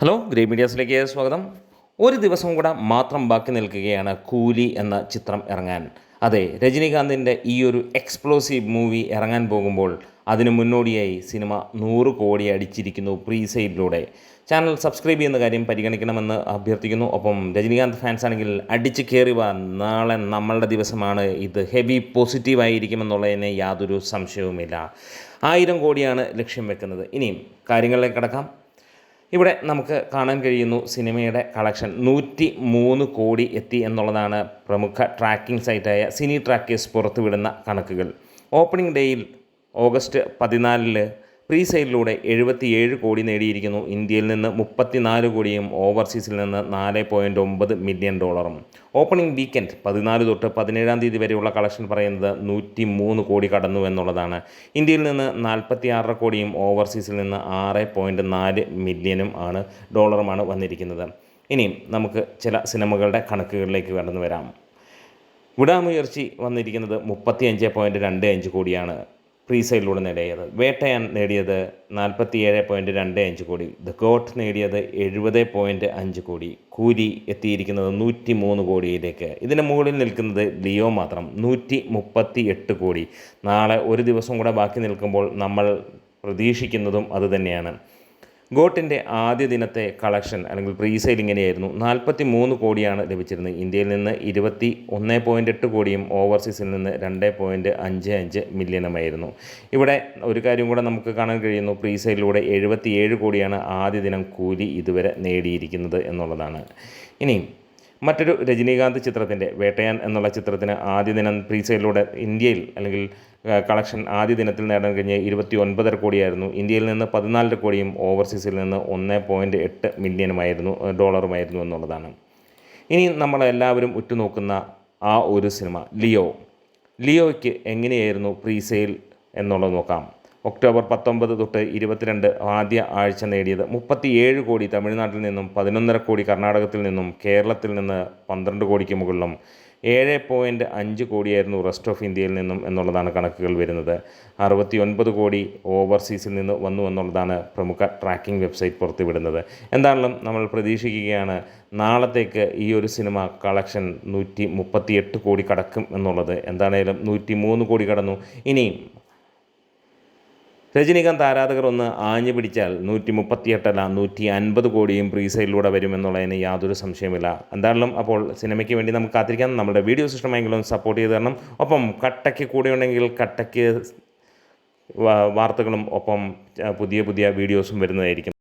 Hello grey മീഡിയാസിലേക്ക് സ്വാഗതം. ഒരു ദിവസം കൂടെ മാത്രം ബാക്കി നിൽക്കുകയാണ് കൂലി എന്ന ചിത്രം ഇറങ്ങാൻ. അതെ, രജനീകാന്തിൻ്റെ ഈ ഒരു എക്സ്പ്ലോസീവ് മൂവി ഇറങ്ങാൻ പോകുമ്പോൾ അതിന് മുന്നോടിയായി സിനിമ 100 കോടി അടിച്ചിരിക്കുന്നു പ്രീ സെയിലിലൂടെ. ചാനൽ സബ്സ്ക്രൈബ് ചെയ്യുന്ന കാര്യം പരിഗണിക്കണമെന്ന് അഭ്യർത്ഥിക്കുന്നു. ഒപ്പം രജനീകാന്ത് ഫാൻസ് ആണെങ്കിൽ അടിച്ച് കയറി വാ, നാളെ നമ്മളുടെ ദിവസമാണ്, ഇത് ഹെവി പോസിറ്റീവായിരിക്കുമെന്നുള്ളതിന് യാതൊരു സംശയവുമില്ല. 1000 കോടിയാണ് ലക്ഷ്യം വെക്കുന്നത്. ഇനിയും കാര്യങ്ങളിലേക്ക് കടക്കാം. ഇവിടെ നമുക്ക് കാണാൻ കഴിയുന്നു സിനിമയുടെ കളക്ഷൻ 103 കോടി എത്തി എന്നുള്ളതാണ് പ്രമുഖ ട്രാക്കിംഗ് സൈറ്റായ സിനി ട്രാക്കേഴ്സ് പുറത്തുവിടുന്ന കണക്കുകൾ. ഓപ്പണിംഗ് ഡേയിൽ ഓഗസ്റ്റ് 14 പ്രീ സെയിലിലൂടെ 77 കോടി നേടിയിരിക്കുന്നു. ഇന്ത്യയിൽ നിന്ന് 34 കോടിയും ഓവർസീസിൽ നിന്ന് $4.9 മില്യൺ. ഓപ്പണിംഗ് വീക്കെൻഡ് 14 തൊട്ട് 17 തീയതി വരെയുള്ള കളക്ഷൻ പറയുന്നത് 103 കോടി കടന്നു എന്നുള്ളതാണ്. ഇന്ത്യയിൽ നിന്ന് 46 കോടിയും ഓവർസീസിൽ നിന്ന് 6.4 മില്യനും ഡോളറുമാണ് വന്നിരിക്കുന്നത്. ഇനിയും നമുക്ക് ചില സിനിമകളുടെ കണക്കുകളിലേക്ക് കടന്നു വരാം. വിടാമുയർച്ചി വന്നിരിക്കുന്നത് 35.25 കോടിയാണ് പ്രീ സെയിലിലൂടെ നേടിയത്. വേട്ടയാൻ നേടിയത് 47.25 കോടി. ദ ഗോട്ട് നേടിയത് 70.5 കോടി. കൂലി എത്തിയിരിക്കുന്നത് 103 കോടിയിലേക്ക്. ഇതിന് മുകളിൽ നിൽക്കുന്നത് ലിയോ മാത്രം 138 കോടി. നാളെ ഒരു ദിവസം കൂടെ ബാക്കി നിൽക്കുമ്പോൾ നമ്മൾ പ്രതീക്ഷിക്കുന്നതും അതുതന്നെയാണ്. ഗോട്ടിൻ്റെ ആദ്യ ദിനത്തെ കളക്ഷൻ അല്ലെങ്കിൽ പ്രീ സെയിൽ ഇങ്ങനെയായിരുന്നു. 43 കോടിയാണ് ലഭിച്ചിരുന്നത്. ഇന്ത്യയിൽ നിന്ന് 21.8 കോടിയും ഓവർസീസിൽ നിന്ന് 2.55 മില്യനുമായിരുന്നു. ഇവിടെ ഒരു കാര്യം കൂടെ നമുക്ക് കാണാൻ കഴിയുന്നു. പ്രീ സെയിലിലൂടെ 77 കോടിയാണ് ആദ്യ ദിനം കൂലി ഇതുവരെ നേടിയിരിക്കുന്നത് എന്നുള്ളതാണ്. ഇനിയും മറ്റൊരു രജനീകാന്ത് ചിത്രത്തിൻ്റെ വേട്ടയാൻ എന്നുള്ള ചിത്രത്തിന് ആദ്യ ദിനം പ്രീ സെയിലിലൂടെ ഇന്ത്യയിൽ അല്ലെങ്കിൽ കളക്ഷൻ ആദ്യ ദിനത്തിൽ നേടാൻ കഴിഞ്ഞ 29.5 കോടിയായിരുന്നു. ഇന്ത്യയിൽ നിന്ന് 14 കോടിയും ഓവർസീസിൽ നിന്ന് 1.8 മില്യനുമായിരുന്നു ഡോളറുമായിരുന്നു എന്നുള്ളതാണ്. ഇനി നമ്മളെല്ലാവരും ഉറ്റുനോക്കുന്ന ആ ഒരു സിനിമ ലിയോയ്ക്ക് എങ്ങനെയായിരുന്നു പ്രീ സെയിൽ എന്നുള്ളത് നോക്കാം. ഒക്ടോബർ 19 തൊട്ട് 22 ആദ്യ ആഴ്ച നേടിയത് 37 കോടി തമിഴ്നാട്ടിൽ നിന്നും, 11.5 കോടി കർണാടകത്തിൽ നിന്നും, കേരളത്തിൽ നിന്ന് 12 കോടിക്ക് മുകളിലും 7.5 കോടിയായിരുന്നു റെസ്റ്റ് ഓഫ് ഇന്ത്യയിൽ നിന്നും എന്നുള്ളതാണ് കണക്കുകൾ വരുന്നത്. 69 കോടി ഓവർസീസിൽ നിന്ന് വന്നു എന്നുള്ളതാണ് പ്രമുഖ ട്രാക്കിംഗ് വെബ്സൈറ്റ് പുറത്തുവിടുന്നത്. എന്താണെങ്കിലും നമ്മൾ പ്രതീക്ഷിക്കുകയാണ് നാളത്തേക്ക് ഈ ഒരു സിനിമ കളക്ഷൻ 138 കോടി കടക്കും എന്നുള്ളത്. എന്താണേലും 103 കോടി കടന്നു. ഇനിയും രജനീകാന്ത് ആരാധകർ ഒന്ന് ആഞ്ഞു പിടിച്ചാൽ 138 അല്ല 150 കോടിയും പ്രീ സെയിലിലൂടെ വരുമെന്നുള്ളതിന് യാതൊരു സംശയമില്ല. എന്തായാലും അപ്പോൾ സിനിമയ്ക്ക് വേണ്ടി നമുക്ക് കാത്തിരിക്കാം. നമ്മുടെ വീഡിയോസ് ഇഷ്ടമായെങ്കിലും സപ്പോർട്ട് ചെയ്ത് തരണം. ഒപ്പം കട്ടയ്ക്ക് കൂടെ ഉണ്ടെങ്കിൽ കട്ടയ്ക്ക് വാർത്തകളും ഒപ്പം പുതിയ വീഡിയോസും വരുന്നതായിരിക്കും.